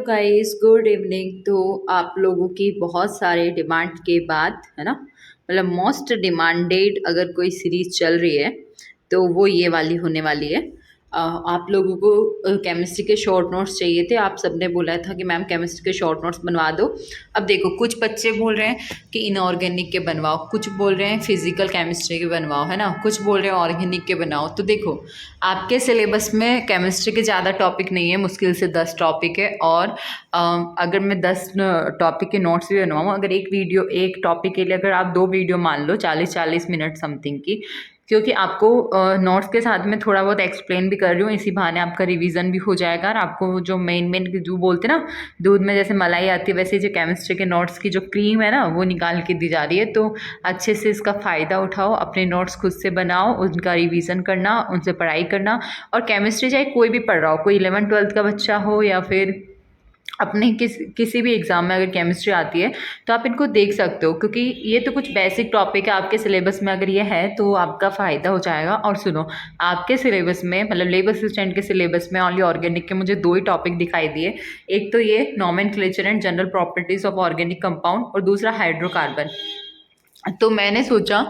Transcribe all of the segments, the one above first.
Guys, good evening. तो आप लोगों की बहुत सारे डिमांड के बाद, है ना, मतलब मोस्ट डिमांडेड अगर कोई सीरीज चल रही है तो वो ये वाली होने वाली है। आप लोगों को केमिस्ट्री के शॉर्ट नोट्स चाहिए थे। आप सबने बोला था कि मैम केमिस्ट्री के शॉर्ट नोट्स बनवा दो। अब देखो, कुछ बच्चे बोल रहे हैं कि इनऑर्गेनिक के बनवाओ, कुछ बोल रहे हैं फिजिकल केमिस्ट्री के बनवाओ, है ना, कुछ बोल रहे हैं ऑर्गेनिक के बनाओ। तो देखो, आपके सिलेबस में केमिस्ट्री के ज़्यादा टॉपिक नहीं है, मुश्किल से 10 टॉपिक है। और अगर मैं 10 टॉपिक के नोट्स भी बनवाऊँ, अगर एक टॉपिक के लिए अगर आप 2 वीडियो मान लो 40-40 मिनट समथिंग की, क्योंकि आपको नोट्स के साथ में थोड़ा बहुत एक्सप्लेन भी कर रही हूँ, इसी बहाने आपका रिवीजन भी हो जाएगा। और आपको जो मेन जो बोलते हैं ना, दूध में जैसे मलाई आती है, वैसे जो केमिस्ट्री के नोट्स की जो क्रीम है ना, वो निकाल के दी जा रही है। तो अच्छे से इसका फ़ायदा उठाओ, अपने नोट्स खुद से बनाओ, उनका रिवीजन करना, उनसे पढ़ाई करना। और केमिस्ट्री चाहे कोई भी पढ़ रहा हो, कोई 11th-12th का बच्चा हो या फिर अपने किसी भी एग्ज़ाम में अगर केमिस्ट्री आती है तो आप इनको देख सकते हो, क्योंकि ये तो कुछ बेसिक टॉपिक है आपके सिलेबस में। अगर ये है तो आपका फ़ायदा हो जाएगा। और सुनो, आपके सिलेबस में मतलब लेबर असिस्टेंट के सिलेबस में ओनली ऑर्गेनिक के मुझे 2 ही टॉपिक दिखाई दिए। एक तो ये nomenclature and general properties of organic compound, और दूसरा हाइड्रोकार्बन। तो मैंने सोचा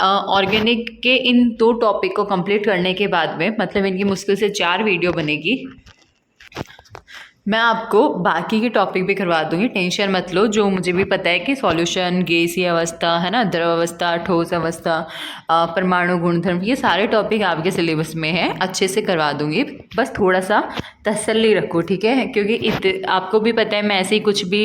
ऑर्गेनिक के इन 2 टॉपिक को कंप्लीट करने के बाद में, मतलब इनकी मुश्किल से 4 वीडियो बनेगी, मैं आपको बाकी के टॉपिक भी करवा दूंगी, टेंशन मत लो। जो मुझे भी पता है कि सॉल्यूशन, गैसीय अवस्था, है ना, द्रव अवस्था, ठोस अवस्था, परमाणु गुणधर्म, ये सारे टॉपिक आपके सिलेबस में है, अच्छे से करवा दूंगी। बस थोड़ा सा तसल्ली रखो, ठीक है, क्योंकि आपको भी पता है मैं ऐसे ही कुछ भी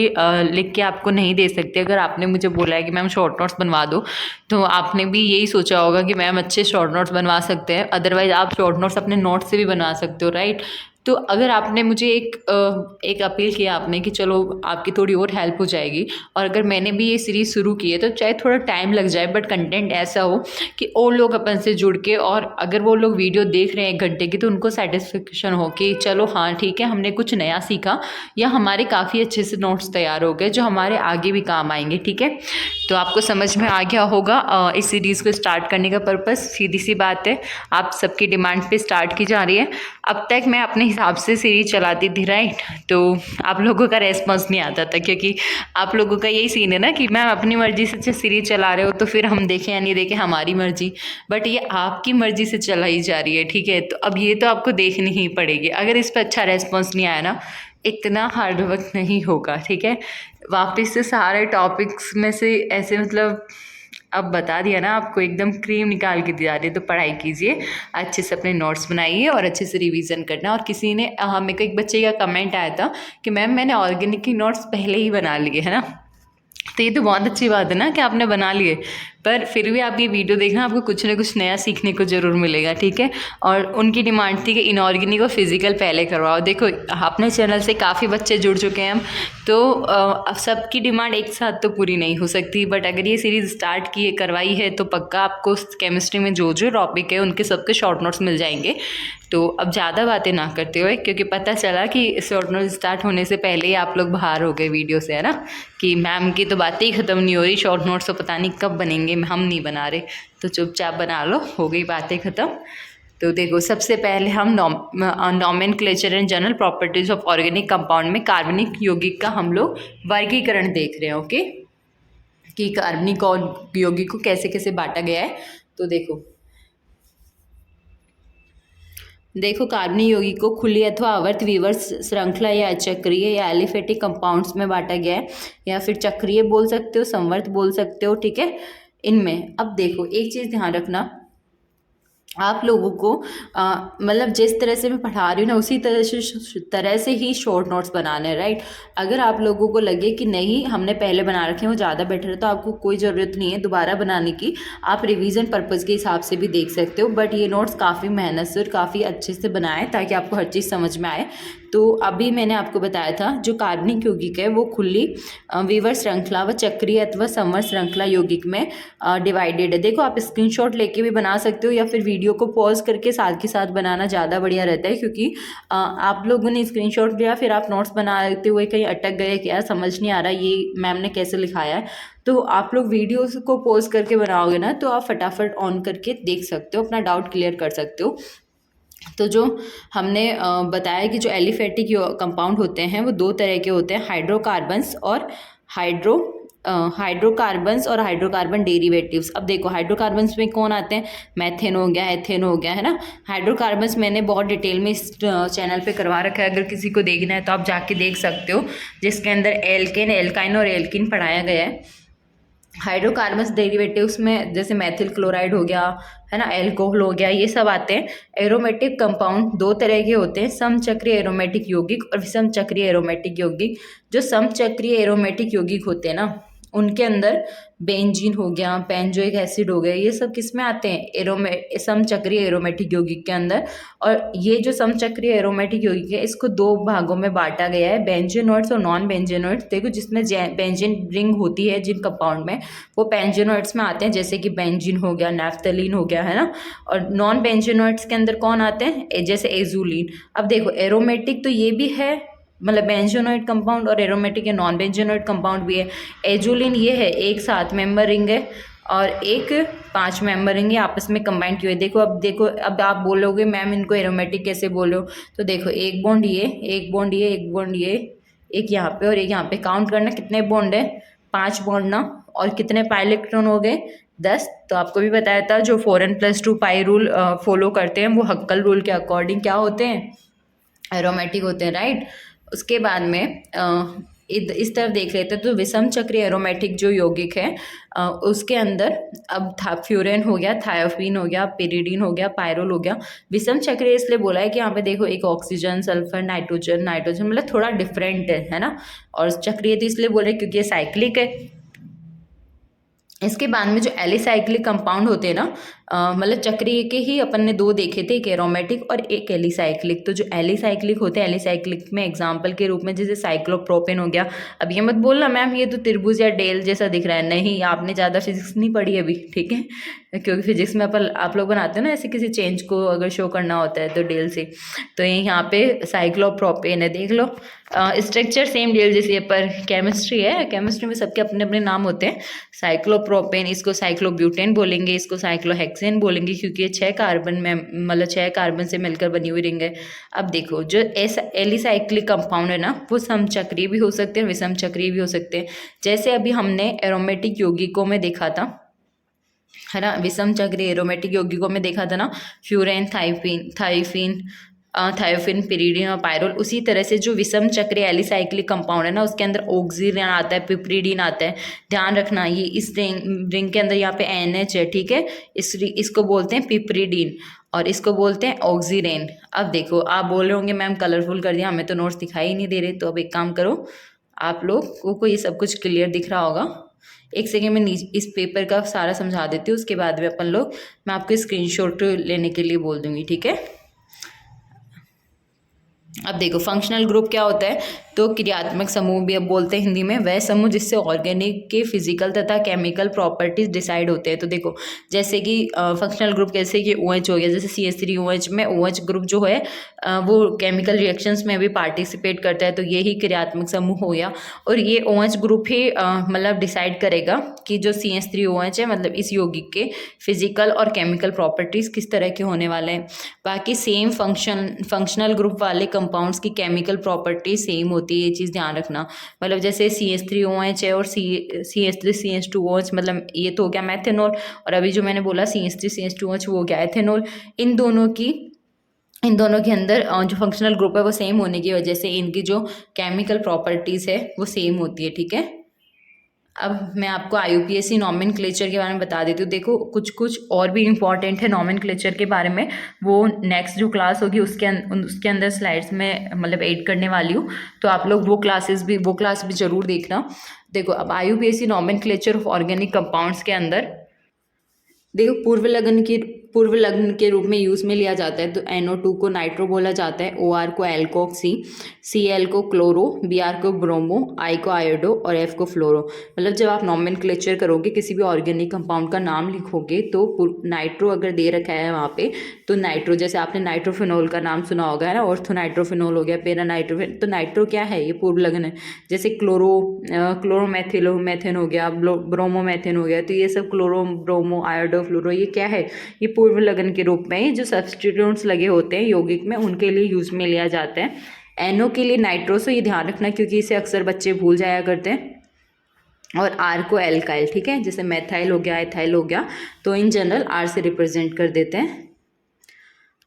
लिख के आपको नहीं दे सकती। अगर आपने मुझे बोला है कि मैम शॉर्ट नोट्स बनवा दो, तो आपने भी यही सोचा होगा कि मैम अच्छे शॉर्ट नोट्स बनवा सकते हैं, अदरवाइज आप शॉर्ट नोट्स अपने नोट्स से भी बनवा सकते हो, राइट। तो अगर आपने मुझे एक अपील किया आपने कि चलो आपकी थोड़ी और हेल्प हो जाएगी, और अगर मैंने भी ये सीरीज़ शुरू की है तो चाहे थोड़ा टाइम लग जाए, बट कंटेंट ऐसा हो कि और लोग अपन से जुड़ के, और अगर वो लोग वीडियो देख रहे हैं 1 घंटे की, तो उनको सेटिस्फेक्शन हो कि चलो हाँ ठीक है, हमने कुछ नया सीखा, या हमारे काफ़ी अच्छे से नोट्स तैयार हो गए जो हमारे आगे भी काम आएंगे, ठीक है। तो आपको समझ में आ गया होगा इस सीरीज़ को स्टार्ट करने का पर्पस। सीधी सी बात है, आप सबकी डिमांड पे स्टार्ट की जा रही है। अब तक मैं अपने हिसाब से सीरीज चलाती थी, राइट। तो आप लोगों का रेस्पॉन्स नहीं आता था, क्योंकि आप लोगों का यही सीन है ना कि मैम अपनी मर्जी से सीरीज चला रहे हो, तो फिर हम देखें या नहीं देखें हमारी मर्जी। बट ये आपकी मर्जी से चलाई जा रही है, ठीक है। तो अब ये तो आपको देखनी ही पड़ेगी। अगर इस पर अच्छा रेस्पॉन्स नहीं आया ना, इतना हार्ड वर्क नहीं होगा, ठीक है। वापस से सारे टॉपिक्स में से ऐसे, मतलब अब बता दिया ना आपको, एकदम क्रीम निकाल के दी जा रही है। तो पढ़ाई कीजिए, अच्छे से अपने नोट्स बनाइए और अच्छे से रिवीजन करना। और किसी ने मेरे को एक बच्चे का कमेंट आया था कि मैम मैंने ऑर्गेनिक की नोट्स पहले ही बना लिए, है ना। तो ये तो बहुत अच्छी बात है ना कि आपने बना लिए, पर फिर भी आप ये वीडियो देखना, आपको कुछ ना कुछ नया सीखने को ज़रूर मिलेगा, ठीक है। और उनकी डिमांड थी कि इनऑर्गेनिक और फिजिकल पहले करवाओ। देखो, अपने चैनल से काफ़ी बच्चे जुड़ चुके हैं हम, तो अब सबकी डिमांड एक साथ तो पूरी नहीं हो सकती, बट अगर ये सीरीज़ स्टार्ट की करवाई है तो पक्का आपको केमिस्ट्री में जो जो टॉपिक है उनके सबके शॉर्ट नोट्स मिल जाएंगे। तो अब ज़्यादा बातें ना करते हुए, क्योंकि पता चला कि शॉर्ट नोट्स स्टार्ट होने से पहले ही आप लोग बाहर हो गए वीडियो से, है ना, कि मैम की तो बातें ही ख़त्म नहीं हो रही, शॉर्ट नोट्स तो पता नहीं कब बनेंगे, हम नहीं बना रहे। तो चुपचाप बना लो, हो गई बातें ख़त्म। तो देखो, सबसे पहले हम nomenclature and general properties of organic compound में कार्बनिक यौगिक का हम लोग वर्गीकरण देख रहे हैं, ओके, कि कार्बनिक और यौगिक को कैसे कैसे बांटा गया है। तो देखो कार्बनिक यौगिक को खुली अथवा आवर्त विवर्त श्रृंखला या चक्रीय या एलिफेटिक कंपाउंड्स में बांटा गया है, या फिर चक्रीय बोल सकते हो, संवर्त बोल सकते हो, ठीक है। इनमें अब देखो, एक चीज़ ध्यान रखना, आप लोगों को मतलब जिस तरह से मैं पढ़ा रही हूँ ना, उसी तरह से ही शॉर्ट नोट्स बनाने हैं, राइट। अगर आप लोगों को लगे कि नहीं हमने पहले बना रखे हैं वो ज़्यादा बेटर है, तो आपको कोई ज़रूरत नहीं है दोबारा बनाने की, आप रिवीजन पर्पज़ के हिसाब से भी देख सकते हो। बट ये नोट्स काफ़ी मेहनत से और काफ़ी अच्छे से बनाए ताकि आपको हर चीज़ समझ में आए। तो अभी मैंने आपको बताया था, जो कार्बनिक यौगिक है वो खुली विवर श्रृंखला व चक्रीय अथवा संवर श्रृंखला यौगिक में डिवाइडेड है। देखो, आप स्क्रीनशॉट लेके भी बना सकते हो, या फिर वीडियो को पॉज करके साथ के साथ बनाना ज़्यादा बढ़िया रहता है, क्योंकि आप लोगों ने स्क्रीनशॉट लिया, फिर आप नोट्स बनाते हुए कहीं अटक गए, क्या समझ नहीं आ रहा ये मैम ने कैसे लिखाया है, तो आप लोग वीडियोस को पॉज करके बनाओगे ना, तो आप फटाफट ऑन करके देख सकते हो, अपना डाउट क्लियर कर सकते हो। तो जो हमने बताया कि जो एलिफेटिक कंपाउंड होते हैं वो दो तरह के होते हैं, हाइड्रोकार्बन्स और हाइड्रोकार्बन्स और हाइड्रोकार्बन डेरिवेटिव्स। अब देखो हाइड्रोकार्बन्स में कौन आते हैं, मैथेन हो गया, एथेन हो गया, है ना। हाइड्रोकार्बन्स मैंने बहुत डिटेल में इस चैनल पे करवा रखा है, अगर किसी को देखना है तो आप जाके देख सकते हो, जिसके अंदर एल्केन, एल्काइन और एल्किन पढ़ाया गया है। हाइड्रोकार्बन्स डेरिवेटिव्स में जैसे मैथिल क्लोराइड हो गया, है ना, एल्कोहल हो गया, ये सब आते हैं। एरोमेटिक कंपाउंड दो तरह के होते हैं, समचक्रीय एरोमेटिक यौगिक और विषम चक्रीय एरोमेटिक यौगिक। जो समचक्रीय एरोमेटिक यौगिक होते हैं ना, उनके अंदर बेंजीन हो गया, बेंजोइक एसिड हो गया, ये सब किस में आते हैं, समचक्रीय एरोमेटिक यौगिक के अंदर। और ये जो समचक्रीय एरोमेटिक यौगिक है, इसको दो भागों में बांटा गया है, बेंजेनोइड्स और नॉन बेंजेनोइड्स। देखो जिसमें बेंजीन रिंग होती है जिन कंपाउंड में, वो बेंजेनोइड्स में आते हैं, जैसे कि बेंजीन हो गया, नैफ्थलीन हो गया, है ना। और नॉन बेंजेनोइड्स के अंदर कौन आते हैं, जैसे एजुलिन। अब देखो एरोमेटिक तो ये भी है, मतलब बेंजोनोइड कंपाउंड, और एरोमेटिक या नॉन बेंजोनोइड कंपाउंड भी है। एजुलिन ये है एक 7 मेंबर रिंग है और एक 5 मेंबर रिंग है, आपस में कंबाइन किए हुए। देखो अब आप बोलोगे मैम इनको एरोमेटिक कैसे बोलो, तो देखो एक बॉन्ड ये, एक बॉन्ड ये, एक बॉन्ड ये, एक यहाँ पे और एक यहाँ पे, काउंट करना कितने बॉन्ड है, 5 बॉन्ड ना। और कितने पाई इलेक्ट्रॉन हो गए, 10। तो आपको भी बताया था जो 4n+2 पाई रूल फॉलो करते हैं वो हक्कल रूल के अकॉर्डिंग क्या होते हैं, एरोमेटिक होते हैं, राइट। उसके बाद में इस तरफ देख लेते हैं, तो विषम चक्रीय एरोमेटिक जो यौगिक है उसके अंदर अब फ्यूरेन हो गया, थायोफीन हो गया, पिरिडीन हो गया, पायरोल हो गया। विषम चक्रीय इसलिए बोला है कि यहाँ पे देखो एक ऑक्सीजन, सल्फर, नाइट्रोजन मतलब थोड़ा डिफरेंट है ना। और चक्रीय तो इसलिए बोल रहे हैं क्योंकि ये साइक्लिक है। इसके बाद में जो एलिसाइक्लिक कंपाउंड होते हैं ना, मतलब चक्रीय के ही अपन ने दो देखे थे, एक एरोमेटिक और एक एलिसाइक्लिक। तो जो एलिसाइक्लिक होते हैं, एलिसाइक्लिक में एग्जांपल के रूप में जैसे साइक्लोप्रोपेन हो गया। अब ये मत बोलना मैम ये तो त्रिभुज या डेल जैसा दिख रहा है, नहीं, आपने ज़्यादा फिजिक्स नहीं पढ़ी अभी, ठीक है, क्योंकि फिजिक्स में अपन आप लोग बनाते हो ना ऐसे किसी चेंज को अगर शो करना होता है तो डेल से। तो ये यहाँ पे साइक्लोप्रोपेन है, देख लो। स्ट्रक्चर सेम डेल जैसी है, पर केमिस्ट्री है, केमिस्ट्री में सबके अपने अपने नाम होते हैं। साइक्लोप्रोपेन, इसको साइक्लोब्यूटेन बोलेंगे, इसको साइक्लोहेक्सेन बोलेंगे, क्योंकि ये 6 कार्बन में, मतलब 6 कार्बन से मिलकर बनी हुई रिंग है। अब देखो जो एलिसाइक्लिक कंपाउंड है ना, वो समचक्रीय भी हो सकते हैं, विषम चक्रीय भी हो सकते हैं। जैसे अभी हमने एरोमेटिक यौगिकों में देखा था, है ना, विषम चक्रीय एरोमेटिक यौगिकों में देखा था ना, फ्यूरेन, थायोफिन, पिरिडीन और पायरोल। उसी तरह से जो विषम चक्रीय एलिसाइक्लिक कंपाउंड है ना, उसके अंदर ऑक्सीजन आता है, पिप्रिडीन आता है। ध्यान रखना ये इस रिंग के अंदर यहाँ पे NH है, ठीक है, इसको बोलते हैं पिप्रिडीन और इसको बोलते हैं ऑक्सीरेन। अब देखो आप बोल रहे होंगे मैम कलरफुल कर दिया, हमें तो नोट्स दिखाई ही नहीं दे रहे। तो अब एक काम करो, आप लोग को ये सब कुछ क्लियर दिख रहा होगा। एक सेकेंड में इस पेपर का सारा समझा देती हूँ, उसके बाद में अपन लोग, मैं आपको स्क्रीनशॉट लेने के लिए बोल दूंगी, ठीक है। अब देखो फंक्शनल ग्रुप क्या होता है, तो क्रियात्मक समूह भी अब बोलते हैं हिंदी में, वह समूह जिससे ऑर्गेनिक के फिजिकल तथा केमिकल प्रॉपर्टीज डिसाइड होते हैं। तो देखो जैसे कि फंक्शनल ग्रुप कैसे कि OH हो गया, जैसे CH3OH में OH ग्रुप जो है वो केमिकल रिएक्शंस में भी पार्टिसिपेट करता है, तो ये ही क्रियात्मक समूह हो गया। और ये OH ग्रुप ही मतलब डिसाइड करेगा कि जो CH3OH है, मतलब इस यौगिक के फिजिकल और केमिकल प्रॉपर्टीज किस तरह के होने वाले हैं। बाकी सेम फंक्शनल ग्रुप वाले कंपाउंड्स की केमिकल प्रॉपर्टी सेम होती है, ये चीज़ ध्यान रखना। मतलब जैसे CH3OH है और CH3CH2OH, मतलब ये तो हो गया मैथेनॉल, और अभी जो मैंने बोला CH3CH2OH वो हो गया एथेनॉल। इन दोनों के अंदर जो फंक्शनल ग्रुप है वो सेम होने की वजह से इनकी जो केमिकल प्रॉपर्टीज़ है वो सेम होती है, ठीक है। अब मैं आपको IUPAC नॉमेनक्लेचर के बारे में बता देती हूँ। देखो कुछ और भी इम्पॉर्टेंट है नॉमेनक्लेचर के बारे में, वो नेक्स्ट जो क्लास होगी उसके अंदर स्लाइड्स में मतलब ऐड करने वाली हूँ, तो आप लोग वो क्लास भी जरूर देखना। देखो अब IUPAC nomenclature of organic compounds के अंदर देखो पूर्व लग्न के रूप में यूज़ में लिया जाता है। तो NO2 को नाइट्रो बोला जाता है, OR को एल्कोक्सी, Cl को क्लोरो, Br को ब्रोमो, I को आयोडो और F को फ्लोरो। मतलब जब आप नॉमेनक्लेचर करोगे, किसी भी ऑर्गेनिक कंपाउंड का नाम लिखोगे, तो नाइट्रो अगर दे रखा है वहाँ पे, तो नाइट्रो, जैसे आपने नाइट्रोफिनोल का नाम सुना होगा, है ना, ऑर्थोनाइट्रोफिनोल हो गया, पेरा नाइट्रोफिन। तो नाइट्रो क्या है, ये पूर्व लग्न है। जैसे क्लोरोमेथिलो मैथेन हो गया, ब्रोमोमेथेन हो गया, तो ये सब क्लोरो, ब्रोमो, आयोडो, फ्लोरो, ये क्या है, ये पूर्व लगन के रूप में जो सब्स्टिट्यूएंट्स लगे होते हैं यौगिक में उनके लिए यूज में लिया जाता है। एनओ के लिए नाइट्रोसो, ये ध्यान रखना क्योंकि इसे अक्सर बच्चे भूल जाया करते हैं। और आर को एल्काइल, ठीक है, जैसे मेथाइल हो गया, एथाइल हो गया, तो इन जनरल आर से रिप्रेजेंट कर देते हैं।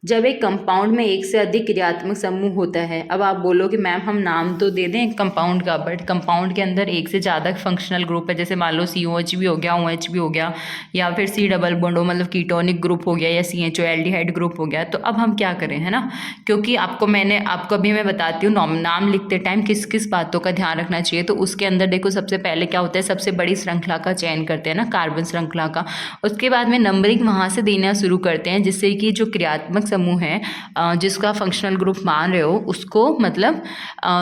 जब एक कंपाउंड में एक से अधिक क्रियात्मक समूह होता है, अब आप बोलो कि मैम हम नाम तो दे दें कंपाउंड का, बट कंपाउंड के अंदर एक से ज़्यादा फंक्शनल ग्रुप है, जैसे मान लो COH भी हो गया, OH भी हो गया, या फिर C डबल बॉन्ड मतलब कीटोनिक ग्रुप हो गया, या CHO एल्डिहाइड ग्रुप हो गया, तो अब हम क्या करें, है ना, क्योंकि आपको अभी मैं बताती हूँ नाम लिखते टाइम किस किस बातों का ध्यान रखना चाहिए। तो उसके अंदर देखो सबसे पहले क्या होता है, सबसे बड़ी श्रृंखला का चयन करते हैं ना, कार्बन श्रृंखला का। उसके बाद में नंबरिंग वहाँ से देना शुरू करते हैं, जिससे कि जो क्रियात्मक समूह है जिसका फंक्शनल ग्रुप मान रहे हो उसको मतलब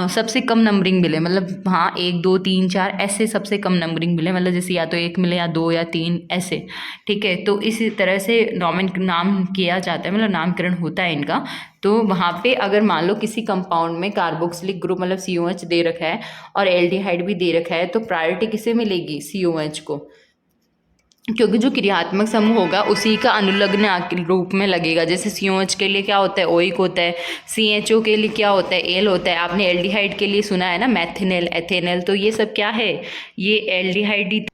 सबसे कम नंबरिंग मिले, मतलब हाँ 1 2 3 4 ऐसे सबसे कम नंबरिंग मिले, मतलब जैसे या तो 1 मिले या 2 या 3 ऐसे, ठीक है। तो इसी तरह से नाम किया जाता है, मतलब नामकरण होता है इनका। तो वहाँ पे अगर मान लो किसी कंपाउंड में कार्बोक्सिलिक ग्रुप मतलब COH दे रखा है और एल्डिहाइड भी दे रखा है, तो प्रायोरिटी किसे मिलेगी, COH को, क्योंकि जो क्रियात्मक समूह होगा उसी का अनुलग्न रूप में लगेगा। जैसे COH के लिए क्या होता है, ओइक होता है, CHO के लिए क्या होता है, एल होता है। आपने एल्डिहाइड के लिए सुना है ना, मैथिनेल, एथेनेल, तो ये सब क्या है, ये एल्डिहाइड ही।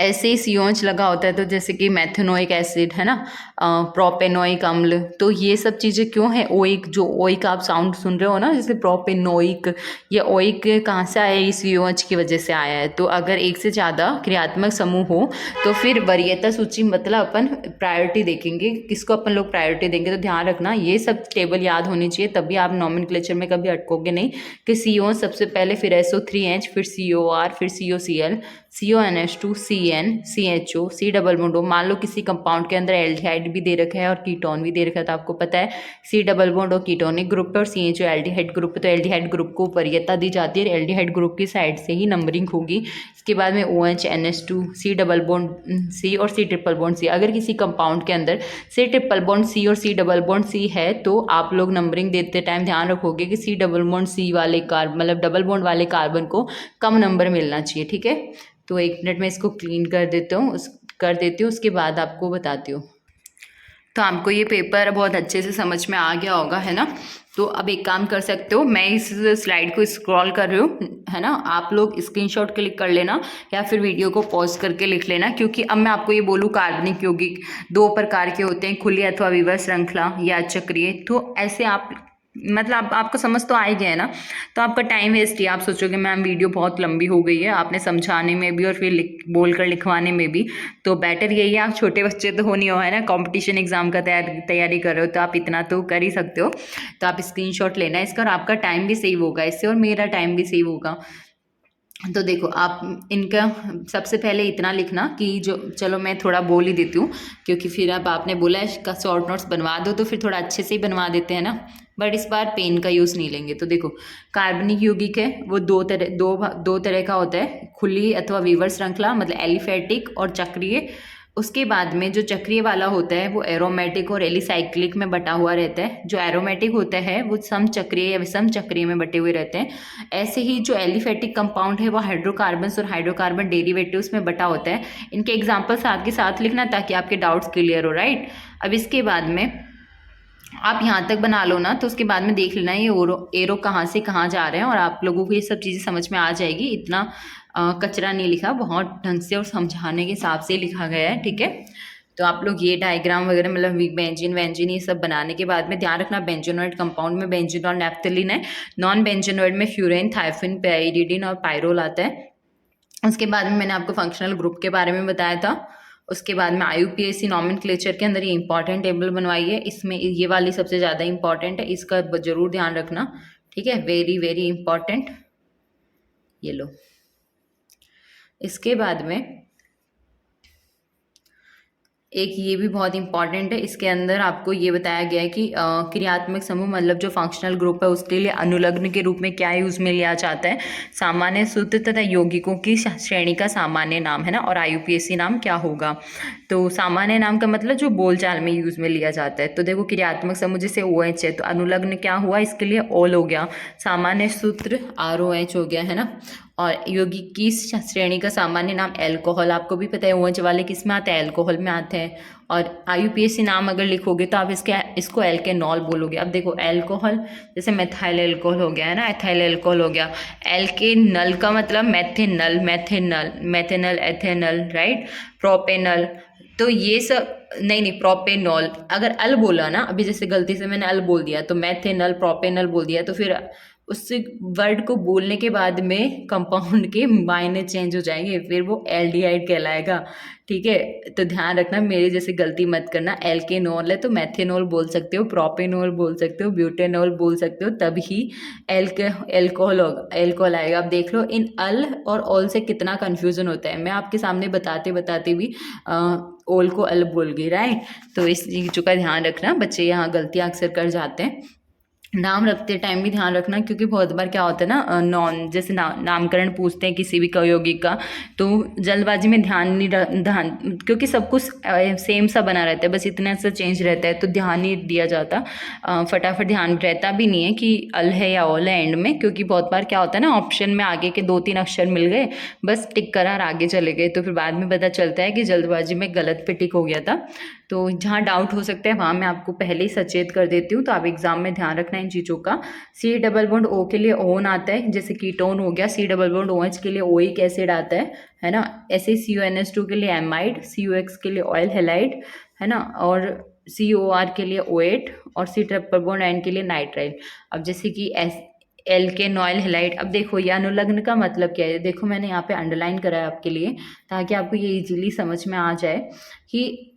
ऐसे ही COH लगा होता है, तो जैसे कि मैथेनोइक एसिड है ना, प्रोपेनोइक अम्ल, तो ये सब चीज़ें क्यों है, ओइक, जो ओइक आप साउंड सुन रहे हो ना, जैसे प्रोपेनोइक, ये ओइक कहाँ से आया है, इस COH की वजह से आया है। तो अगर एक से ज़्यादा क्रियात्मक समूह हो तो फिर वरीयता सूची मतलब अपन प्रायोरिटी देखेंगे, किसको अपन लोग प्रायोरिटी देंगे। तो ध्यान रखना ये सब टेबल याद होनी चाहिए, तभी आप नॉमेनक्लेचर में कभी अटकोगे नहीं कि CO सबसे पहले, फिर SO3H, फिर COR, फिर COCl, CONH2, CN, CHO, C double bond. मान लो किसी कंपाउंड के अंदर एल्डिहाइड भी दे रखा है और कीटोन भी दे रखा है, तो आपको पता है C डबल बॉन्ड और कीटोनिक ग्रुप है और CHO एल्डिहाइड ग्रुप है, तो एल्डिहाइड ग्रुप को वरीयता दी जाती है, एल्डिहाइड ग्रुप की साइड से ही नंबरिंग होगी। इसके बाद में OH, NH2, C double bond C और C ट्रिपल बॉन्ड C। अगर किसी कंपाउंड के अंदर C ट्रिपल बॉन्ड C और C डबल बॉन्ड C है, तो आप लोग नंबरिंग देते टाइम ध्यान रखोगे कि C डबल बॉन्ड C वाले कार्बन मतलब डबल बॉन्ड वाले कार्बन को कम नंबर मिलना चाहिए, ठीक है। तो 1 मिनट में इसको क्लीन कर देती हूँ, उसके बाद आपको बताती हूँ। तो आपको ये पेपर बहुत अच्छे से समझ में आ गया होगा, है ना। तो अब एक काम कर सकते हो, मैं इस स्लाइड को स्क्रॉल कर रही हूँ, है ना, आप लोग स्क्रीनशॉट क्लिक कर लेना या फिर वीडियो को पॉज करके लिख लेना, क्योंकि अब मैं आपको ये बोलूँ कार्बनिक यौगिक 2 प्रकार के होते हैं, खुली अथवा विवर श्रृंखला या चक्रीय। तो ऐसे आप मतलब आपको समझ तो आ ही गया है ना, तो आपका टाइम वेस्ट ही, आप सोचोगे मैम वीडियो बहुत लंबी हो गई है, आपने समझाने में भी और फिर बोल कर लिखवाने में भी। तो बेटर यही है, आप छोटे बच्चे तो हो नहीं हो, है ना, कंपटीशन एग्जाम का तैयारी कर रहे हो, तो आप इतना तो कर ही सकते हो। तो आप स्क्रीनशॉट लेना इसका, और आपका टाइम भी सेव होगा इससे और मेरा टाइम भी सेव होगा। तो देखो आप इनका सबसे पहले इतना लिखना कि जो, चलो मैं थोड़ा बोल ही देती हूँ, क्योंकि फिर अब आपने बोला इसका शॉर्ट नोट्स बनवा दो, तो फिर थोड़ा अच्छे से ही बनवा देते हैं ना, बट इस बार पेन का यूज़ नहीं लेंगे। तो देखो कार्बनिक यौगिक है वो दो तरह का होता है, खुली अथवा विवर श्रृंखला मतलब एलिफेटिक और चक्रीय। उसके बाद में जो चक्रीय वाला होता है वो एरोमेटिक और एलिसाइक्लिक में बटा हुआ रहता है। जो एरोमेटिक होता है वो समचक्रीय या विषम चक्रीय में बटे हुए रहते हैं। ऐसे ही जो एलिफेटिक कंपाउंड है वो हाइड्रोकार्बन्स और हाइड्रोकार्बन डेरिवेटिव्स में बटा होता है। इनके एग्जाम्पल साथ के साथ लिखना ताकि आपके डाउट्स क्लियर हो, राइट। अब इसके बाद में आप यहाँ तक बना लो ना, तो उसके बाद में देख लेना ये एरो कहाँ से कहाँ जा रहे हैं, और आप लोगों को ये सब चीज़ें समझ में आ जाएगी। इतना कचरा नहीं लिखा, बहुत ढंग से और समझाने के हिसाब से लिखा गया है, ठीक है। तो आप लोग ये डायग्राम वगैरह मतलब बेंजीन वेंजीन ये सब बनाने के बाद में ध्यान रखना, बेंजोनोइड कंपाउंड में बेंजीनॉल नैप्थलीन है, नॉन बेंजोनोइड में फ्यूरेन, थाइफिन, पाइरिडिन और पायरोल आता है। उसके बाद में मैंने आपको फंक्शनल ग्रुप के बारे में बताया था। उसके बाद में IUPAC नॉमेनक्लेचर के अंदर ये इंपॉर्टेंट टेबल बनवाई है, इसमें ये वाली सबसे ज़्यादा इंपॉर्टेंट है, इसका ज़रूर ध्यान रखना, ठीक है, वेरी वेरी इंपॉर्टेंट। ये लो, इसके बाद में एक ये भी बहुत इंपॉर्टेंट है, इसके अंदर आपको ये बताया गया है कि क्रियात्मक समूह मतलब जो फंक्शनल ग्रुप है उसके लिए अनुलग्न के रूप में क्या यूज़ में लिया जाता है, सामान्य सूत्र तथा यौगिकों की श्रेणी का सामान्य नाम, है ना, और IUPAC नाम क्या होगा। तो सामान्य नाम का मतलब जो बोलचाल में यूज़ में लिया जाता है। तो देखो क्रियात्मक समूह जैसे OH है, तो अनुलग्न क्या हुआ, इसके लिए ओल हो गया, सामान्य सूत्र ROH हो गया, है ना। और यौगिक की श्रेणी का सामान्य नाम एल्कोहल, आपको भी पता है OH वाले किस में आते हैं, एल्कोहल में आते हैं। है। और IUPAC नाम अगर लिखोगे तो आप इसको एल्केनॉल बोलोगे। अब देखो एल्कोहल जैसे मेथाइल एल्कोहल हो गया है ना, एथाइल एल्कोहल हो गया। एल्केनल का मतलब मेथेनल, मेथेनल, एथेनल, राइट। प्रोपेनल, तो ये सब नहीं प्रोपेनॉल। अगर अल बोला ना, अभी जैसे गलती से मैंने अल बोल दिया तो मेथेनल प्रोपेनल बोल दिया, तो फिर उस वर्ड को बोलने के बाद में कंपाउंड के मायने चेंज हो जाएंगे, फिर वो एल्डिहाइड कहलाएगा। ठीक है, तो ध्यान रखना, मेरे जैसे गलती मत करना। एल्केनॉल है तो मेथेनॉल बोल सकते हो, प्रोपेनॉल बोल सकते हो, ब्यूटेनॉल बोल सकते हो, तभी एल्कोहल आएगा। अब देख लो इन अल और ऑल से कितना कन्फ्यूजन होता है। मैं आपके सामने बताते बताते भी ओल को अल बोल गई, राइट। तो इस चीज़ों का ध्यान रखना, बच्चे यहाँ गलतियाँ अक्सर कर जाते हैं। नाम रखते टाइम भी ध्यान रखना, क्योंकि बहुत बार क्या होता है ना, जैसे नामकरण पूछते हैं किसी भी यौगिक का, तो जल्दबाजी में ध्यान क्योंकि सब कुछ सेम सा बना रहता है, बस इतना सा चेंज रहता है, तो ध्यान नहीं दिया जाता। फटाफट ध्यान रहता भी नहीं है कि अल है या ओल है एंड में, क्योंकि बहुत बार क्या होता है ना, ऑप्शन में आगे के 2-3 अक्षर मिल गए, बस टिक करा और आगे चले गए, तो फिर बाद में पता चलता है कि जल्दबाजी में गलत पे टिक हो गया था। तो जहाँ डाउट हो सकता है वहाँ मैं आपको पहले ही सचेत कर देती हूँ, तो आप एग्जाम में ध्यान रखना इन चीज़ों का। C डबल बॉन्ड O के लिए ओन आता है, जैसे कीटोन हो गया। C डबल बॉन्ड OH के लिए ओइक एसिड आता है ना। ऐसे CuNH2 के लिए एमाइड, COX के लिए ऑयल हेलाइड, है ना, और COR के लिए OH, और C ट्रिपल बॉन्ड N के लिए नाइट्राइल। अब जैसे कि एल्केनॉयल हेलाइड, अब देखो ये अनुलग्न का मतलब क्या है, देखो मैंने यहाँ पे अंडरलाइन करा है आपके लिए, ताकि आपको ये इजीली समझ में आ जाए कि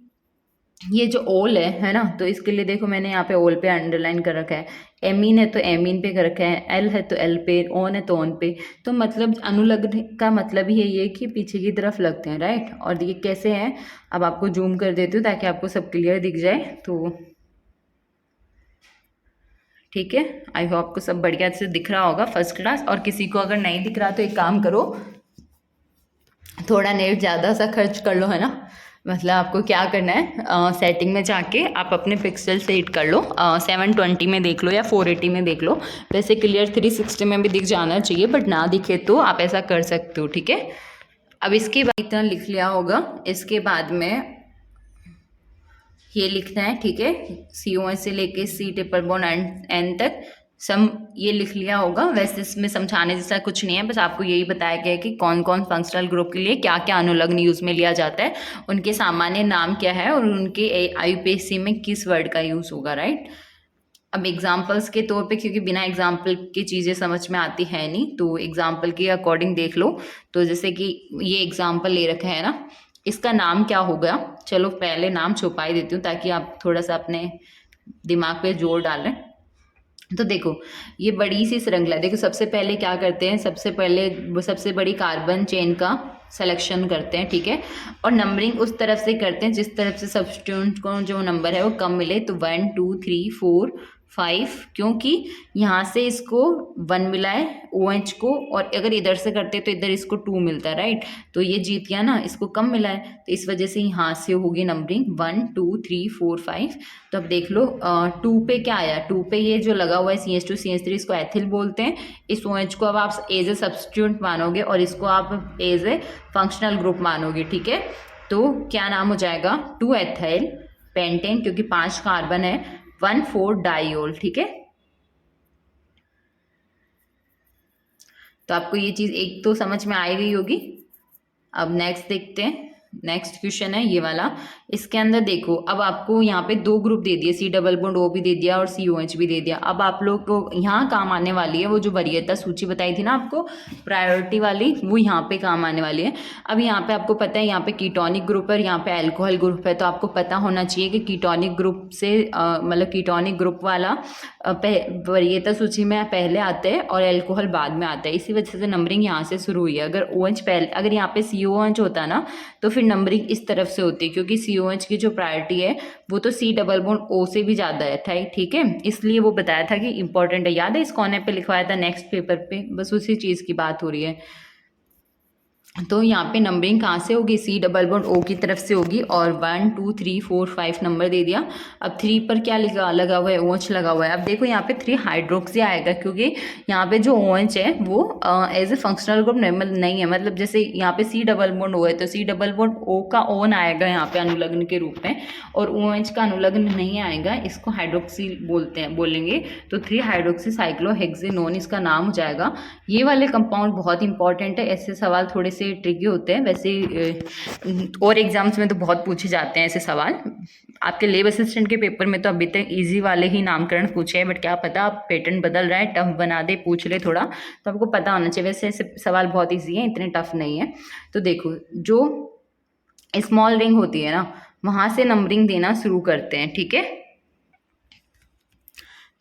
ये जो ओल है ना, तो इसके लिए देखो मैंने यहाँ पे ओल पे अंडरलाइन कर रखा है। एमीन है तो एमीन पे कर रखा है, एल है तो एल पे, ओन है तो ओन पे। तो मतलब अनुलग्न का मतलब ही यही है कि पीछे की तरफ लगते हैं, राइट। और ये कैसे हैं, अब आपको जूम कर देती हूँ ताकि आपको सब क्लियर दिख जाए। तो ठीक है, आई होप आपको सब बढ़िया से दिख रहा होगा, फर्स्ट क्लास। और किसी को अगर नहीं दिख रहा तो एक काम करो, थोड़ा नेट ज़्यादा सा खर्च कर लो, है ना। मतलब आपको क्या करना है, सेटिंग में जाके आप अपने पिक्सल सेट कर लो, 720 में देख लो या 480 में देख लो। वैसे क्लियर 360 में भी दिख जाना चाहिए, बट ना दिखे तो आप ऐसा कर सकते हो, ठीक है। अब इसके बाद इतना लिख लिया होगा, इसके बाद में ये लिखना है, ठीक है। COH से लेके C ट्रिपल बॉन्ड N तक ये लिख लिया होगा। वैसे इसमें समझाने जैसा कुछ नहीं है, बस आपको यही बताया गया है कि कौन कौन फंक्शनल ग्रुप के लिए क्या क्या अनुलग्न यूज में लिया जाता है, उनके सामान्य नाम क्या है, और उनके IUPAC में किस वर्ड का यूज होगा, राइट। अब एग्जाम्पल्स के तौर पे, क्योंकि बिना एग्जाम्पल की चीज़ें समझ में आती है नहीं, तो एग्जाम्पल के अकॉर्डिंग देख लो। तो जैसे कि ये एग्जाम्पल ले रखा है ना, इसका नाम क्या होगा, चलो पहले नाम छुपा ही देती हूँ ताकि आप थोड़ा सा अपने दिमाग पे जोर डालें। तो देखो ये बड़ी सी श्रृंखला, देखो सबसे पहले क्या करते हैं, सबसे पहले वो सबसे बड़ी कार्बन चेन का सिलेक्शन करते हैं, ठीक है। और नंबरिंग उस तरफ से करते हैं जिस तरफ से सब्स्टिट्यूएंट को जो नंबर है वो कम मिले, तो 1 2 3 4 5, क्योंकि यहाँ से इसको 1 मिला है OH को, और अगर इधर से करते तो इधर इसको 2 मिलता है, राइट। तो ये जीत गया ना, इसको कम मिला है, तो इस वजह से यहाँ से होगी नंबरिंग 1 2 3 4 5। तो अब देख लो 2 पे क्या आया, 2 पे ये जो लगा हुआ है CH2 CH3, इसको एथिल बोलते हैं। इस OH को अब आप एज ए सब्स्टिट्यूएंट मानोगे और इसको आप एज ए फंक्शनल ग्रुप मानोगे, ठीक है। तो क्या नाम हो जाएगा, 2 एथाइल पेंटेन, क्योंकि 5 कार्बन है, 1,4 डाइओल, ठीक है। तो आपको ये चीज एक तो समझ में आई गई होगी। अब नेक्स्ट देखते हैं, नेक्स्ट क्वेश्चन है ये वाला। इसके अंदर देखो, अब आपको यहाँ पे 2 ग्रुप दे दिए, C डबल बॉन्ड O भी दे दिया और COH भी दे दिया। अब आप लोग को यहाँ काम आने वाली है वो जो वरीयता सूची बताई थी ना आपको, प्रायोरिटी वाली, वो यहाँ पे काम आने वाली है। अब यहाँ पे आपको पता है यहाँ पे कीटोनिक ग्रुप है, यहाँ पे एल्कोहल ग्रुप है, तो आपको पता होना चाहिए कि कीटोनिक ग्रुप से मतलब कीटोनिक ग्रुप वाला वरीयता सूची में पहले आता है और एल्कोहल बाद में आता है, इसी वजह से नंबरिंग यहाँ से शुरू हुई है। अगर OH पहले, अगर यहाँ पे COH होता ना तो फिर नंबरिंग इस तरफ से होती है, क्योंकि COH की जो प्रायोरिटी है वो तो C डबल बॉन्ड O से भी ज़्यादा है, ठीक है। इसलिए वो बताया था कि इंपॉर्टेंट है, याद है इस कोने पे लिखवाया था नेक्स्ट पेपर पे, बस उसी चीज़ की बात हो रही है। तो यहाँ पे नंबरिंग कहाँ से होगी, सी डबल बॉन्ड ओ की तरफ से होगी। और 1 2 3 4 5 नंबर दे दिया। अब 3 पर क्या लगा हुआ है, OH लगा हुआ है। अब देखो यहाँ पे 3 हाइड्रोक्सी आएगा, क्योंकि यहाँ पे जो OH है वो एज ए फंक्शनल ग्रुप नहीं है। मतलब जैसे यहाँ पे सी डबल बॉन्ड O है तो सी डबल बॉन्ड O का ओन आएगा यहाँ पे अनुलग्न के रूप में, और OH का अनुलग्न नहीं आएगा, इसको हाइड्रोक्सी बोलेंगे। तो 3 हाइड्रोक्सी साइक्लोहेक्सेनोन इसका नाम हो जाएगा। ये वाले कंपाउंड बहुत इंपॉर्टेंट है, ऐसे सवाल थोड़े से ट्रिकी होते हैं वैसे, और एग्जाम्स में तो बहुत पूछे जाते हैं ऐसे सवाल। आपके लैब असिस्टेंट के पेपर में तो अभी तक इजी वाले ही नामकरण पूछे हैं, बट क्या पता आप पैटर्न बदल रहा है, टफ बना दे, पूछ ले थोड़ा, तो आपको पता होना चाहिए। वैसे ऐसे सवाल बहुत ईजी हैं, इतने टफ नहीं है। तो देखो जो स्मॉल रिंग होती है ना, वहाँ से नंबरिंग देना शुरू करते हैं, ठीक है।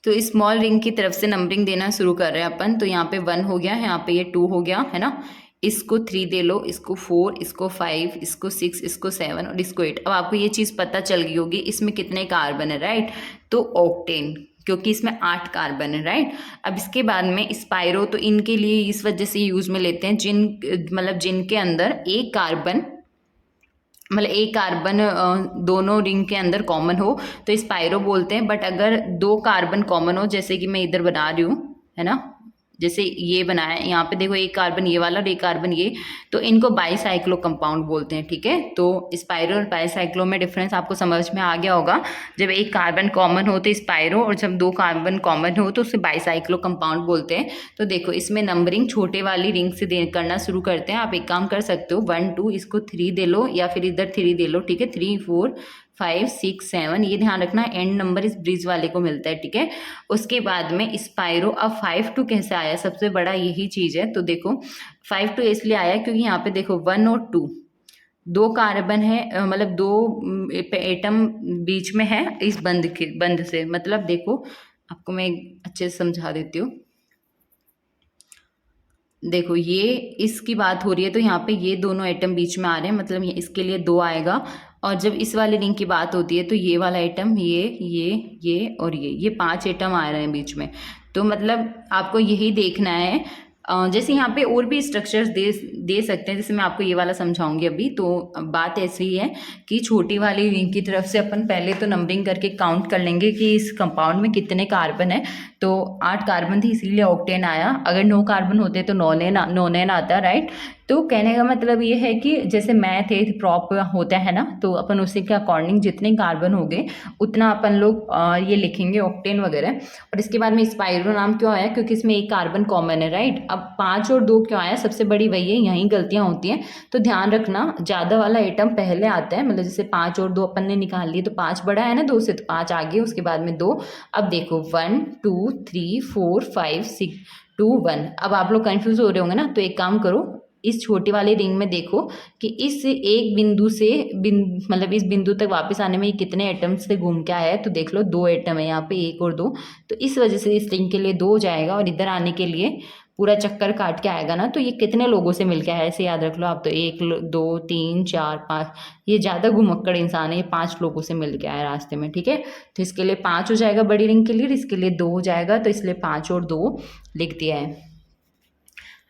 तो स्मॉल रिंग की तरफ से नंबरिंग देना शुरू कर रहे हैं अपन। तो यहाँ पे 1 हो गया, यहाँ पे ये 2 हो गया, है ना। इसको 3 दे लो, इसको 4, इसको 5, इसको 6, इसको 7 और इसको 8। अब आपको ये चीज़ पता चल गई होगी इसमें कितने कार्बन है, राइट। तो ऑक्टेन, क्योंकि इसमें 8 कार्बन है, राइट। अब इसके बाद में स्पाइरो, तो इनके लिए इस वजह से यूज में लेते हैं जिनके अंदर एक कार्बन, मतलब एक कार्बन दोनों रिंग के अंदर कॉमन हो तो स्पाइरो बोलते हैं। बट अगर 2 कार्बन कॉमन हो, जैसे कि मैं इधर बना रही हूँ, है ना, जैसे ये बनाया है, यहाँ पे देखो एक कार्बन ये वाला और एक कार्बन ये, तो इनको बाईसाइक्लो कंपाउंड बोलते हैं, ठीक है। तो स्पाइरो और बाईसाइक्लो में डिफरेंस आपको समझ में आ गया होगा। जब एक कार्बन कॉमन हो तो स्पाइरो, और जब 2 कार्बन कॉमन हो तो उसे बाईसाइक्लो कंपाउंड बोलते हैं। तो देखो इसमें नंबरिंग छोटे वाली रिंग से करना शुरू करते हैं। आप एक काम कर सकते हो, 1 2 इसको 3 दे लो, या फिर इधर 3 दे लो, ठीक है। 3 4 5 6 7, ये ध्यान रखना एंड नंबर इस ब्रिज वाले को मिलता है, ठीक है। उसके बाद में स्पाइरो, अब 5 2 कैसे आया, सबसे बड़ा यही चीज़ है। तो देखो 5 2 इसलिए आया क्योंकि यहाँ पे देखो 1 और 2 2 कार्बन है, मतलब 2 एटम बीच में है इस बंध से। मतलब देखो आपको मैं अच्छे से समझा देती हूँ। देखो ये इसकी बात हो रही है, तो यहाँ पे ये दोनों एटम बीच में आ रहे हैं, मतलब इसके लिए 2 आएगा। और जब इस वाले रिंग की बात होती है तो ये वाला एटम, ये और ये 5 एटम आ रहे हैं बीच में। तो मतलब आपको यही देखना है। जैसे यहाँ पे और भी स्ट्रक्चर्स दे सकते हैं, जैसे मैं आपको ये वाला समझाऊंगी अभी। तो बात ऐसी ही है कि छोटी वाली रिंग की तरफ से अपन पहले तो नंबरिंग करके काउंट कर लेंगे कि इस कंपाउंड में कितने कार्बन है। तो 8 कार्बन थी इसीलिए ऑक्टेन आया। अगर 9 कार्बन होते तो नोनेन आता, राइट। तो कहने का मतलब ये है कि जैसे मैथ है प्रॉप होता है ना, तो अपन उसी के अकॉर्डिंग जितने कार्बन हो गए उतना अपन लोग ये लिखेंगे ऑक्टेन वगैरह। और इसके बाद में स्पाइरो नाम क्यों आया, क्योंकि इसमें एक कार्बन कॉमन है, राइट। अब 5 और 2 क्यों आया, सबसे बड़ी वही है, यहीं गलतियां होती हैं। तो ध्यान रखना ज़्यादा वाला एटम पहले आता है, मतलब जैसे 5 और 2 अपन ने निकाल लिए तो 5 बड़ा है ना 2 से, तो 5 आगे, उसके बाद में 2। अब देखो 1 2 3 4 5 6 2 1। अब आप लोग कंफ्यूज हो रहे होंगे ना, तो एक काम करो, इस छोटी वाली रिंग में देखो कि इस एक बिंदु से मतलब इस बिंदु तक वापस आने में कितने एटम से घूम के आया है। तो देख लो 2 एटम है यहाँ पे, 1 और 2। तो इस वजह से इस रिंग के लिए 2 हो जाएगा, और इधर आने के लिए पूरा चक्कर काट के आएगा ना। तो ये कितने लोगों से मिल के आया ऐसे याद रख लो आप। तो 1 2 3 4 5, ये ज़्यादा घुमक्कड़ इंसान है, ये 5 लोगों से मिल के आया रास्ते में, ठीक है। तो इसके लिए 5 हो जाएगा बड़ी रिंग के लिए, इसके लिए 2 हो जाएगा, तो इसलिए 5 और 2 लिख दिया है।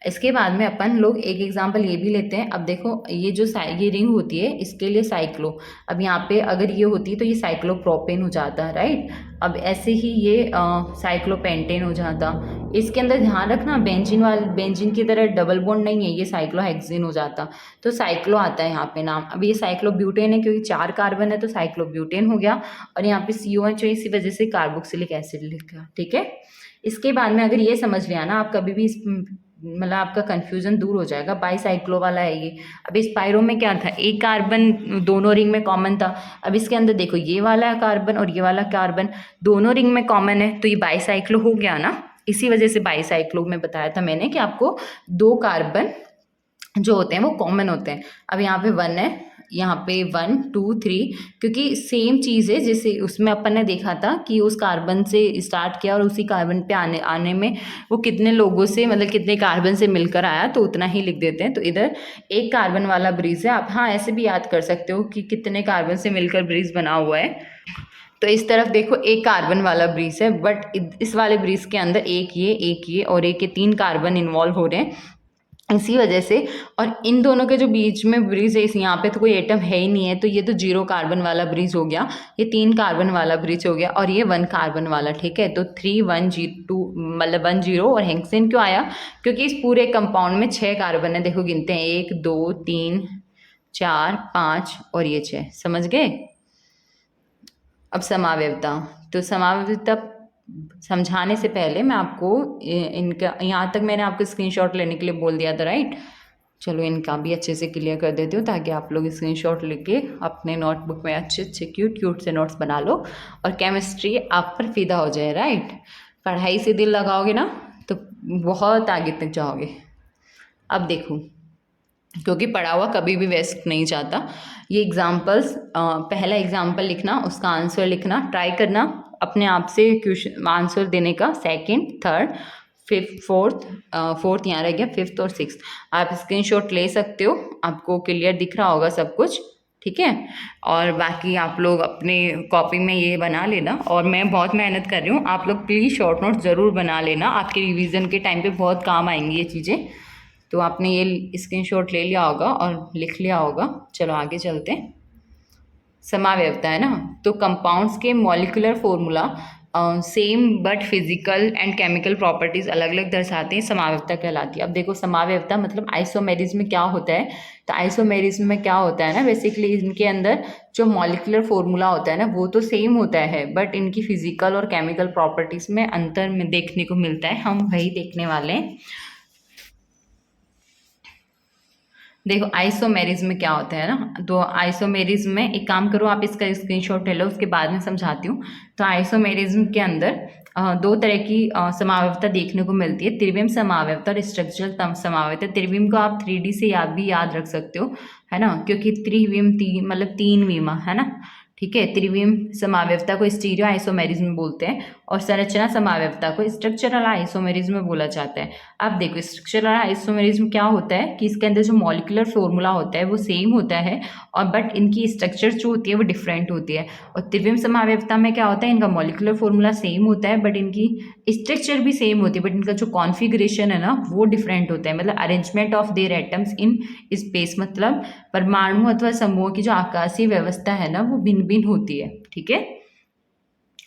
इसके बाद में अपन लोग एक एग्जांपल ये भी लेते हैं। अब देखो ये जो ये रिंग होती है इसके लिए साइक्लो, अब यहाँ पे अगर ये होती है तो ये साइक्लोप्रोपेन हो जाता है, राइट। अब ऐसे ही ये साइक्लोपेंटेन हो जाता। इसके अंदर ध्यान रखना बेंजीन की तरह डबल बॉन्ड नहीं है, ये साइक्लोहेक्सेन हो जाता। तो साइक्लो आता है यहाँ पे नाम। अब ये साइक्लोब्यूटेन है क्योंकि 4 कार्बन है, तो साइक्लोब्यूटेन हो गया। और यहाँ पे COH है, इसी वजह से कार्बोक्सिलिक एसिड लिखा, ठीक है। इसके बाद में अगर ये समझ लिया ना आप, कभी भी मतलब आपका कंफ्यूजन दूर हो जाएगा। बाईसाइक्लो वाला है ये। अब इस पायरो में क्या था, एक कार्बन दोनों रिंग में कॉमन था। अब इसके अंदर देखो ये वाला कार्बन और ये वाला कार्बन दोनों रिंग में कॉमन है, तो ये बाईसाइक्लो हो गया ना। इसी वजह से बाईसाइक्लो में बताया था मैंने कि आपको 2 कार्बन जो होते हैं वो कॉमन होते हैं। अब यहाँ पे 1 है, यहाँ पे 1 2 3, क्योंकि सेम चीज़ है जैसे उसमें अपन ने देखा था कि उस कार्बन से स्टार्ट किया और उसी कार्बन पे आने में वो कितने लोगों से, मतलब कितने कार्बन से मिलकर आया, तो उतना ही लिख देते हैं। तो इधर एक कार्बन वाला ब्रिज है। आप हाँ ऐसे भी याद कर सकते हो कि कितने कार्बन से मिलकर ब्रिज बना हुआ है। तो इस तरफ देखो एक कार्बन वाला ब्रिज है, बट इस वाले ब्रिज के अंदर एक ये और एक ये 3 कार्बन इन्वॉल्व हो रहे हैं। इसी वजह से। और इन दोनों के जो बीच में ब्रिज है, इस यहाँ पे तो कोई एटम है ही नहीं है, तो ये तो 0 कार्बन वाला ब्रिज हो गया, ये 3 कार्बन वाला ब्रिज हो गया, और ये 1 कार्बन वाला। ठीक है, तो 3 1 2 मतलब 1 0। और हेक्सेन क्यों आया? क्योंकि इस पूरे कंपाउंड में 6 कार्बन है। देखो गिनते हैं, 1 2 3 4 5 और ये 6। समझ गए? अब समावयवता। तो समावयवता समझाने से पहले मैं आपको इनका, यहाँ तक मैंने आपको स्क्रीनशॉट लेने के लिए बोल दिया था, राइट? चलो इनका भी अच्छे से क्लियर कर देती हूँ, ताकि आप लोग स्क्रीनशॉट लेके अपने नोटबुक में अच्छे अच्छे क्यूट क्यूट से नोट्स बना लो और केमिस्ट्री आप पर फिदा हो जाए, राइट? पढ़ाई से दिल लगाओगे ना तो बहुत आगे तक जाओगे। अब देखो, क्योंकि पढ़ा हुआ कभी भी वेस्ट नहीं जाता। ये एग्जाम्पल्स, पहला एग्जाम्पल लिखना, उसका आंसर लिखना, ट्राई करना अपने आप से क्वेश्चन आंसर देने का। सेकंड, थर्ड, फिफ्थ, फोर्थ यहाँ रह गया, फिफ्थ और सिक्स्थ। आप स्क्रीनशॉट ले सकते हो, आपको क्लियर दिख रहा होगा सब कुछ, ठीक है? और बाकी आप लोग अपने कॉपी में ये बना लेना, और मैं बहुत मेहनत कर रही हूँ, आप लोग प्लीज़ शॉर्ट नोट ज़रूर बना लेना, आपके रिवीजन के टाइम पे बहुत काम आएंगी ये चीज़ें। तो आपने ये स्क्रीनशॉट ले लिया होगा और लिख लिया होगा। चलो आगे चलते हैं। समावयवता है ना, तो कंपाउंड्स के molecular formula same but physical and chemical properties अलग अलग दर्शाते हैं, समावयवता कहलाती है। अब देखो समावयवता मतलब आइसोमेरिज्म में क्या होता है। तो आइसोमेरिज्म में क्या होता है ना, बेसिकली इनके अंदर जो मॉलिक्यूलर फॉर्मूला होता है ना वो तो सेम होता है, बट इनकी फिजिकल और केमिकल प्रॉपर्टीज में अंतर में देखने को मिलता है। हम वही देखने वाले हैं। देखो आइसोमेरिज्म में क्या होता है ना, तो आइसोमेरिज्म में एक काम करो, आप इसका स्क्रीनशॉट ले लो, उसके बाद में समझाती हूँ। तो आइसोमेरिज्म के अंदर दो तरह की समावयवता देखने को मिलती है, त्रिविम समावयवता और स्ट्रक्चरल समावयवता। त्रिविम को आप 3D से याद रख सकते हो, है ना, क्योंकि त्रिविम मतलब 3 विमा है ना, ठीक है। त्रिविम समावयवता को स्टीरियो आइसोमेरिज्म बोलते हैं, और संरचना समावयवता को स्ट्रक्चरल आइसोमेरिज्म बोला जाता है। अब देखो स्ट्रक्चरल आइसोमेरिज्म क्या होता है कि इसके अंदर जो मॉलिक्यूलर फॉर्मूला होता है वो सेम होता है, और बट इनकी स्ट्रक्चर जो होती है वो डिफरेंट होती है। और त्रिविम समावयवता में क्या होता है, इनका मॉलिक्यूलर फॉर्मूला सेम होता है, बट इनकी स्ट्रक्चर भी सेम होती है, बट इनका जो कॉन्फ़िगरेशन है ना वो डिफरेंट होता है। मतलब arrangement of their atoms in space, मतलब परमाणु अथवा समूह की जो आकाशीय व्यवस्था है ना वो भिन्न भिन्न होती है, ठीक है।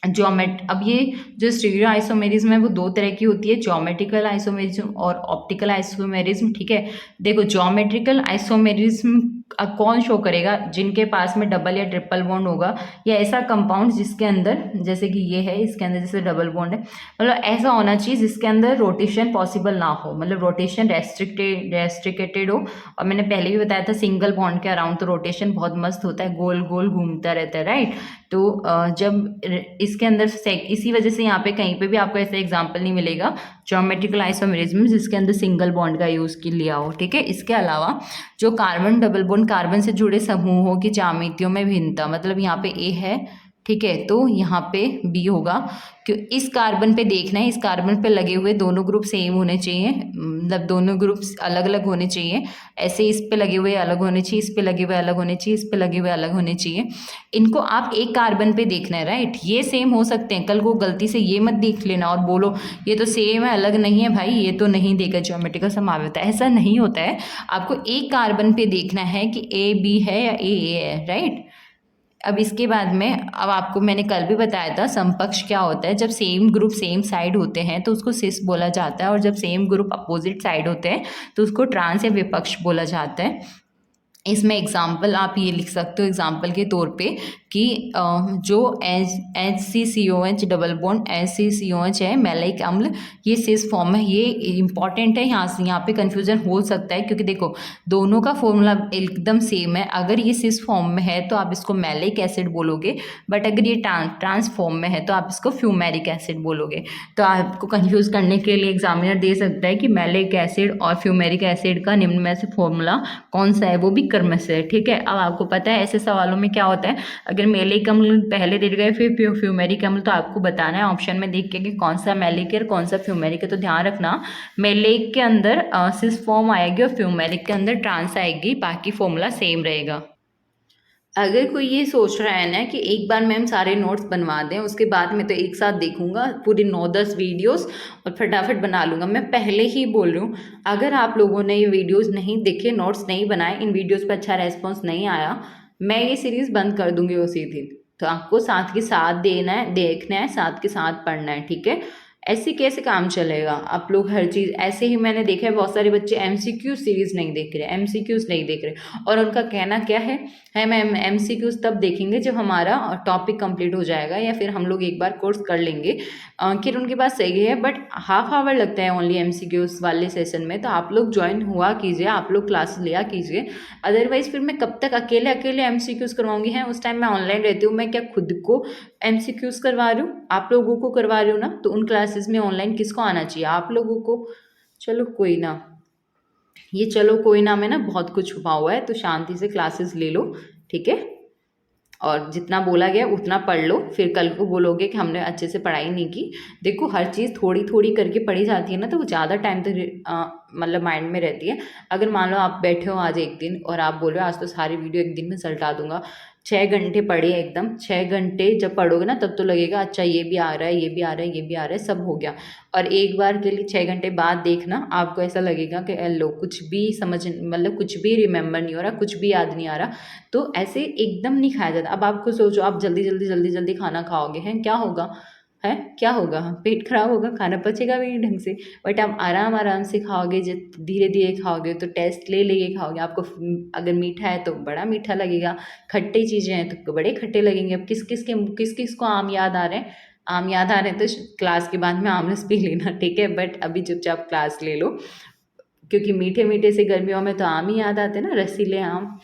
अब ये जो स्टीरियो आइसोमेरिज्म है वो दो तरह की होती है, ज्योमेट्रिकल आइसोमेरिज्म और ऑप्टिकल आइसोमेरिज्म, ठीक है। देखो ज्योमेट्रिकल आइसोमेरिज्म कौन शो करेगा, जिनके पास में डबल या ट्रिपल बॉन्ड होगा, या ऐसा कंपाउंड जिसके अंदर, जैसे कि ये है, इसके अंदर जैसे डबल बॉन्ड है, मतलब ऐसा होना चाहिए जिसके अंदर रोटेशन पॉसिबल ना हो, मतलब रोटेशन रेस्ट्रिक्टेड हो। और मैंने पहले भी बताया था सिंगल बॉन्ड के अराउंड तो रोटेशन बहुत मस्त होता है, गोल गोल घूमता रहता है, राइट। तो जब इसके अंदर इसी वजह से यहाँ पे कहीं पे भी आपको ऐसा एग्जांपल नहीं मिलेगा ज्योमेट्रिकल आइसोमेरिज्म जिसके अंदर सिंगल बॉन्ड का यूज़ कर लिया हो, ठीक है। इसके अलावा जो कार्बन डबल बॉन्ड कार्बन से जुड़े समूहों की ज्यामितियों में भिन्नता, मतलब यहाँ पे ए है, ठीक है, तो यहाँ पे बी होगा। क्यों इस कार्बन पे देखना है, इस कार्बन पे लगे हुए दोनों ग्रुप सेम होने चाहिए, मतलब दोनों ग्रुप अलग अलग होने चाहिए। ऐसे इस पे लगे हुए अलग होने चाहिए, इस पे लगे हुए अलग होने चाहिए, इस पे लगे हुए अलग होने चाहिए। इनको आप एक कार्बन पे देखना है, राइट। ये सेम हो सकते हैं, कल को गलती से ये मत देख लेना और बोलो ये तो सेम है अलग नहीं है, भाई ये तो नहीं देखा ज्योमेट्रिकल समावयवता, ऐसा नहीं होता है। आपको एक कार्बन पे देखना है कि ए बी है या ए है, राइट। अब इसके बाद में, अब आपको मैंने कल भी बताया था समपक्ष क्या होता है। जब सेम ग्रुप सेम साइड होते हैं तो उसको सिस बोला जाता है, और जब सेम ग्रुप अपोजिट साइड होते हैं तो उसको ट्रांस या विपक्ष बोला जाता है। इसमें एग्जाम्पल आप ये लिख सकते हो एग्जाम्पल के तौर पे कि जो HCCOH डबल बॉन्ड HCCOH है मैलिक अम्ल, ये सिस फॉर्म है, ये इंपॉर्टेंट है। यहाँ पे कंफ्यूजन हो सकता है, क्योंकि देखो दोनों का फॉर्मूला एकदम सेम है। अगर ये सिस फॉर्म में है तो आप इसको मैलिक एसिड बोलोगे, बट अगर ये ट्रांस फॉर्म में है तो आप इसको फ्यूमेरिक एसिड बोलोगे। तो आपको कन्फ्यूज़ करने के लिए एग्जामिनर दे सकता है कि मैलिक एसिड और फ्यूमेरिक एसिड का निम्न में से फॉर्मूला कौन सा है, वो भी क्रम से, ठीक है। अब आपको पता है ऐसे सवालों में क्या होता है, अगर मैलिक अम्ल पहले दे गए फिर फ्यूमेरिक अम्ल, तो आपको बताना है ऑप्शन में देख के कि कौन सा मैलिक है और कौन सा फ्यूमेरिक है। तो ध्यान रखना मैलिक के अंदर सिस फॉर्म आएगी और फ्यूमेरिक के अंदर ट्रांस आएगी, बाकी फॉर्मूला सेम रहेगा। अगर कोई ये सोच रहा है ना कि एक बार मैम सारे नोट्स बनवा दें, उसके बाद मैं तो एक साथ देखूंगा पूरी 9-10 वीडियोस और फटाफट बना लूंगा, मैं पहले ही बोल रही हूँ, अगर आप लोगों ने ये वीडियोस नहीं देखे, नोट्स नहीं बनाए, इन वीडियोस पर अच्छा रेस्पॉन्स नहीं आया, मैं ये सीरीज बंद कर दूंगी उसी दिन। तो आपको साथ के साथ देना है, देखना है, साथ के साथ पढ़ना है, ठीक है। ऐसे कैसे काम चलेगा? आप लोग हर चीज़ ऐसे ही, मैंने देखा है बहुत सारे बच्चे एमसीक्यू सीरीज नहीं देख रहे, एमसीक्यूज नहीं देख रहे, और उनका कहना क्या है मैम एमसीक्यूज तब देखेंगे जब हमारा टॉपिक कंप्लीट हो जाएगा या फिर हम लोग एक बार कोर्स कर लेंगे। फिर उनके पास सही है, बट हाफ आवर लगता है ओनली एमसीक्यूज वाले सेशन में, तो आप लोग ज्वाइन हुआ कीजिए, आप लोग क्लास लिया कीजिए। अदरवाइज फिर मैं कब तक अकेले अकेले एमसीक्यूज करवाऊंगी? हैं उस टाइम मैं ऑनलाइन रहती हूँ, मैं क्या खुद को एमसीक्यूज करवा रही हूँ? आप लोगों को करवा रही हूँ ना, तो उन क्लासेस में ऑनलाइन किसको आना चाहिए? आप लोगों को। चलो कोई ना, ये चलो कोई ना में ना बहुत कुछ छुपा हुआ है, तो शांति से क्लासेस ले लो, ठीक है। और जितना बोला गया उतना पढ़ लो, फिर कल को बोलोगे कि हमने अच्छे से पढ़ाई नहीं की। देखो हर चीज़ थोड़ी थोड़ी करके पढ़ी जाती है ना, तो वो ज़्यादा टाइम तक मतलब माइंड में रहती है। अगर मान लो आप बैठे हो आज एक दिन और आप बोल रहे हो आज तो सारी वीडियो एक दिन में सलटा दूंगा, 6 घंटे पढ़े एकदम, 6 घंटे जब पढ़ोगे ना तब तो लगेगा अच्छा ये भी आ रहा है, ये भी आ रहा है, ये भी आ रहा है, सब हो गया। और एक बार के लिए 6 घंटे बाद देखना, आपको ऐसा लगेगा कि लो कुछ भी समझ मतलब कुछ भी रिमेंबर नहीं हो रहा, कुछ भी याद नहीं आ रहा। तो ऐसे एकदम नहीं खाया जाता। अब आप खुद सोचो, आप जल्दी जल्दी जल्दी जल्दी खाना खाओगे, हैं क्या होगा? है क्या होगा? पेट खराब होगा, खाना पचेगा भी नहीं ढंग से। बट आप आराम आराम से खाओगे, धीरे धीरे खाओगे, तो टेस्ट ले लेके खाओगे। आपको अगर मीठा है तो बड़ा मीठा लगेगा, खट्टी चीज़ें हैं तो बड़े खट्टे लगेंगे। अब किस किस को आम याद आ रहे हैं? आम याद आ रहे हैं तो क्लास के बाद में आम रस पी लेना, ठीक है। बट अभी चुपचाप क्लास ले लो, क्योंकि मीठे मीठे से गर्मियों में तो आम ही याद आते हैं ना, रसीले आम।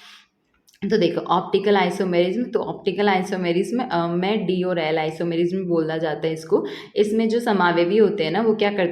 तो देखो ऑप्टिकल आइसोमेरिज्म, तो ऑप्टिकल आइसोमेरिज्म में डी और एल आइसोमेरिज्म बोला जाता है इसको। इसमें जो समावेवी होते हैं ना वो क्या करते हैं,